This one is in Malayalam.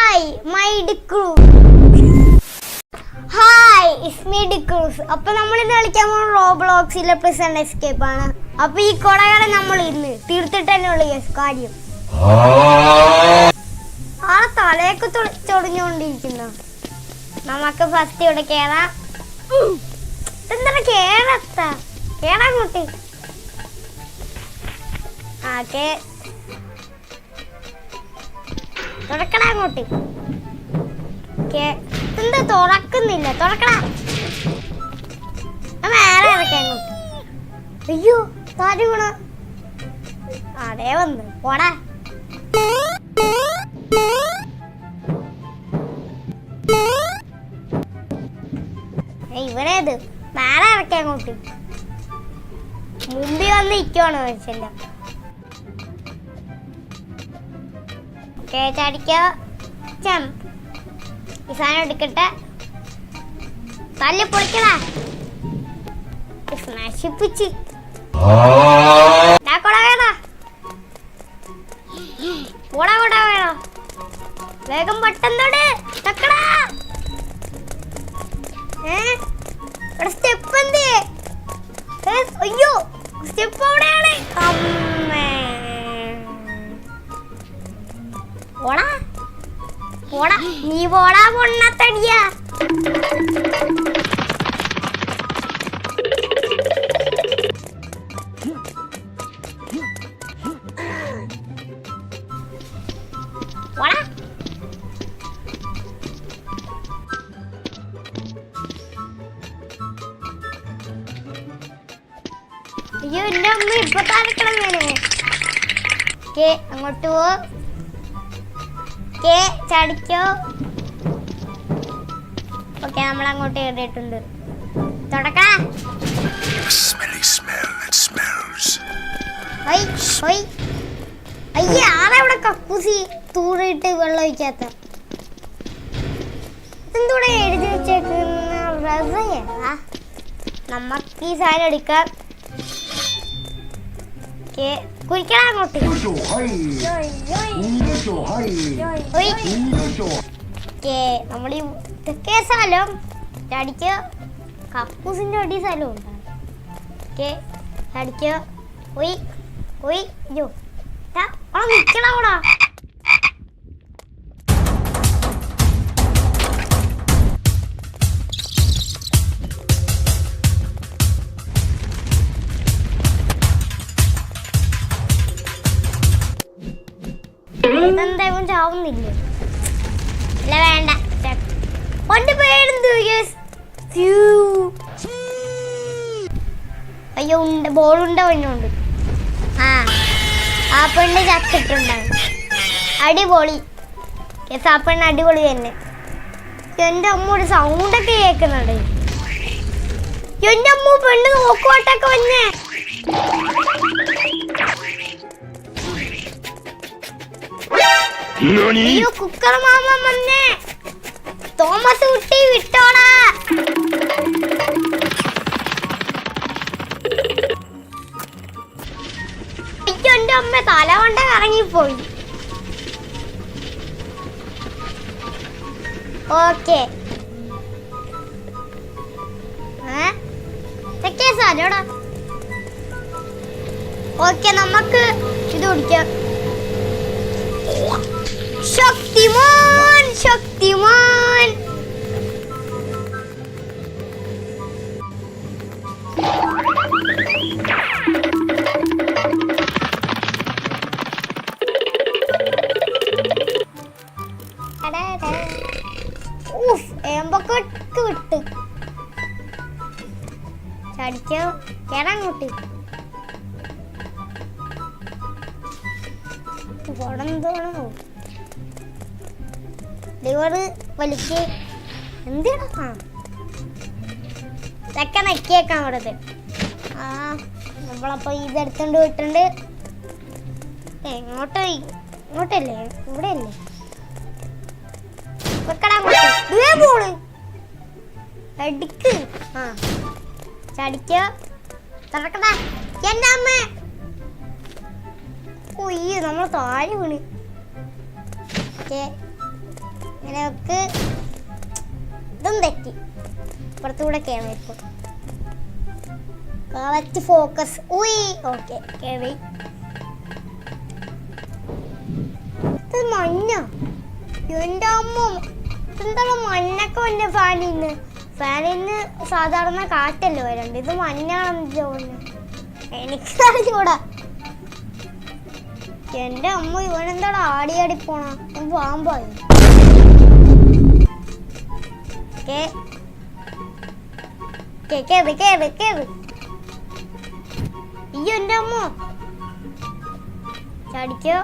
Hi my D crew. Hi it's me D'Cruz. അപ്പൊ നമ്മൾ ഇന്ന് കളിക്കാൻ പോകുന്ന റോബ്ലോക്സിലെ പ്രിസൺ എസ്കേപ്പ് ആണ്. അപ്പൊ ഈ കൊടകട നമ്മൾ ഇന്ന് തീർത്തിട്ട് തന്നെ ഉള്ള കാര്യം. ആ തലയൊക്കെ ചൊടിഞ്ഞുകൊണ്ടിരിക്കുന്നു. നമുക്ക് ഫസ്റ്റ് ഇവിടെ കേറാം. എന്താണ് കേറാൻ കൂട്ടി. തുറക്കടാ അങ്ങോട്ട്. എന്താ തുറക്കുന്നില്ല? തുറക്കടാ. വേറെ ഇറക്കാൻ അങ്ങോട്ട്. അയ്യോ താരി വീണ. അതേ വന്ന് പോടാ. ഇവനേത് വേറെ ഇറക്കാൻ അങ്ങോട്ട്. മുമ്പിൽ വന്ന് ഇരിക്കുവാണ് മനുഷ്യന്റെ. ചടിക്കോ ജമ്പ്. ഈ സാധനം എടുക്കട്ടെ. തല്ലി പൊളിക്കടാ. നശിപ്പിച്ച് വേണോ? വേഗം പെട്ടെന്നോട് തക്കടാ. ഇവിടെ സ്റ്റെപ്പ് എന്ത്? അയ്യോ സ്റ്റെപ്പ് അവിടെയാണ്. നീ പോടാ പൊണ്ണത്തടിയാ. അയ്യോ എന്റെ അമ്മ ഇപ്പൊ താഴെക്കണം വേണേ. അങ്ങോട്ട് പോ. ചടിക്കോ. ഓക്കെ നമ്മൾ അങ്ങോട്ട് കയറിയിട്ടുണ്ട്. തുടക്കാ. അയ്യ ആരെവിടെ കക്കൂസി തൂറിട്ട് വെള്ളം ഒഴിക്കാത്ത? എന്തൂടെ എഴുതി വെച്ചേക്കുന്ന? നമുക്ക് ഈ സാധനം എടുക്കാം. കുഴിക്കണം അങ്ങോട്ട്. നമ്മൾ ഇതൊക്കെ സ്ഥലം ചടിക്ക്. കപ്പൂസിന്റെ അടി സ്ഥലം ഉണ്ടാകും. ചടിക്ക്. അയ്യോ നിക്കണം കൂടാ. ഇതെന്തായാലും ചാവുന്നില്ലേ? അല്ല വേണ്ട. അയ്യോ ഉണ്ട് ബോളുണ്ട പെണ്ണുണ്ട്. ആ പെണ്ണ് ചത്തിട്ടുണ്ടാകും. അടിപൊളി. ആ പെണ്ണ് അടിപൊളി തന്നെ. എന്റെ അമ്മ ഒരു സൗണ്ടൊക്കെ കേൾക്കുന്നുണ്ട്. എന്റെ അമ്മ പെണ്ണ് നോക്കുവാട്ടൊക്കെ വന്നേ. അയ്യോ കുക്കർ മാമ വന്നേ. തോമസ് കുട്ടി വിട്ടോടാ. എന്റെ അമ്മ തലവണ്ട കറങ്ങിപ്പോയി. ഓക്കെ സാരോടാ. ഓക്കെ നമുക്ക് ഇത് കുടിക്കാം. ശക്തിമാൻ ശക്തിമാൻ. ഏമ്പൊക്കെ വിട്ട് ചടിക്കോ. കേടാങ്ങോട്ട്. ഉടന്തോണോ ലിവറ് വലിക്ക്. എന്തിനാ ഇതൊക്കെ നക്കിയേക്കാം അവിടത്തെ. നമ്മളപ്പോ ഇതെടുത്തോണ്ട് പോയിട്ടുണ്ട്. ഇങ്ങോട്ടല്ലേ ഇവിടെ അല്ലേ? പോള് അടിക്ക്. ചടിക്കോ. തുറക്കടാ. എന്റെ അമ്മ കൊയ്യ നമ്മൾ താഴെ വീണ്. എനിക്ക് ഇതും തെറ്റി. ഇപ്പുറത്തൂടെ കയറി ഇപ്പോൾ കറക്റ്റ് ഫോക്കസ്. ഉയ് ഓക്കെ കയറി. ഇത് മഞ്ഞ. എൻ്റെ അമ്മ എന്താണ് മഞ്ഞൊക്കെ വന്ന ഫാനിന്ന് സാധാരണ കാറ്റല്ലേ വരണ്ട്. ഇത് മഞ്ഞാണെന്ന് തോന്നുന്നു. എനിക്കറിഞ്ഞൂടാ. എൻ്റെ അമ്മ ഇവനെന്താടാ ആടി പോണ പാമ്പായി. ഈ എൻ്റെ അമ്മ ചടിക്കോ.